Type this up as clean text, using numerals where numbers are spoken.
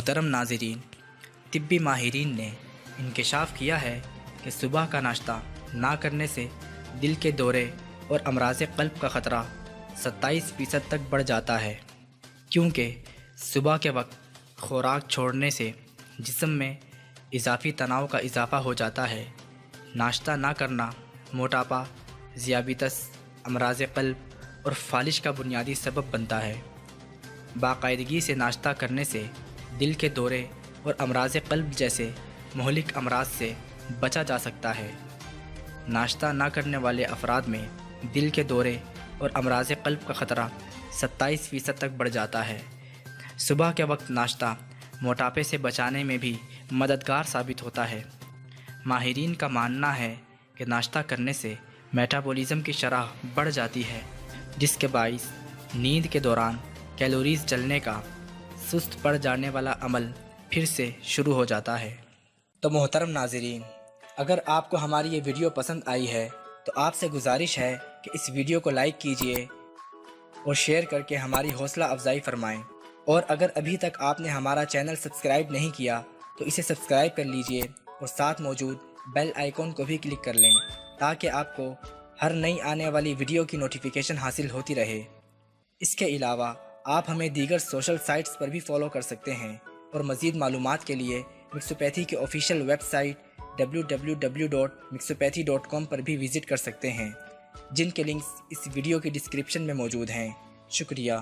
محترم ناظرین، طبی ماہرین نے انکشاف کیا ہے کہ صبح کا ناشتہ نہ کرنے سے دل کے دورے اور امراض قلب کا خطرہ 27% تک بڑھ جاتا ہے، کیونکہ صبح کے وقت خوراک چھوڑنے سے جسم میں اضافی تناؤ کا اضافہ ہو جاتا ہے۔ ناشتہ نہ کرنا موٹاپا، ذیابیطس، امراض قلب اور فالش کا بنیادی سبب بنتا ہے۔ باقاعدگی سے ناشتہ کرنے سے دل کے دورے اور امراض قلب جیسے مہلک امراض سے بچا جا سکتا ہے۔ ناشتہ نہ کرنے والے افراد میں دل کے دورے اور امراض قلب کا خطرہ 27% تک بڑھ جاتا ہے۔ صبح کے وقت ناشتہ موٹاپے سے بچانے میں بھی مددگار ثابت ہوتا ہے۔ ماہرین کا ماننا ہے کہ ناشتہ کرنے سے میٹابولزم کی شرح بڑھ جاتی ہے، جس کے باعث نیند کے دوران کیلوریز جلنے کا سست پڑ جانے والا عمل پھر سے شروع ہو جاتا ہے۔ تو محترم ناظرین، اگر آپ کو ہماری یہ ویڈیو پسند آئی ہے تو آپ سے گزارش ہے کہ اس ویڈیو کو لائک کیجئے اور شیئر کر کے ہماری حوصلہ افزائی فرمائیں، اور اگر ابھی تک آپ نے ہمارا چینل سبسکرائب نہیں کیا تو اسے سبسکرائب کر لیجئے اور ساتھ موجود بیل آئیکن کو بھی کلک کر لیں تاکہ آپ کو ہر نئی آنے والی ویڈیو کی نوٹیفیکیشن حاصل ہوتی رہے۔ اس کے علاوہ آپ ہمیں دیگر سوشل سائٹس پر بھی فالو کر سکتے ہیں، اور مزید معلومات کے لیے مکسوپیتھی کے آفیشیل ویب سائٹ www.mixopathy.com پر بھی وزٹ کر سکتے ہیں، جن کے لنکس اس ویڈیو کی ڈسکرپشن میں موجود ہیں۔ شکریہ۔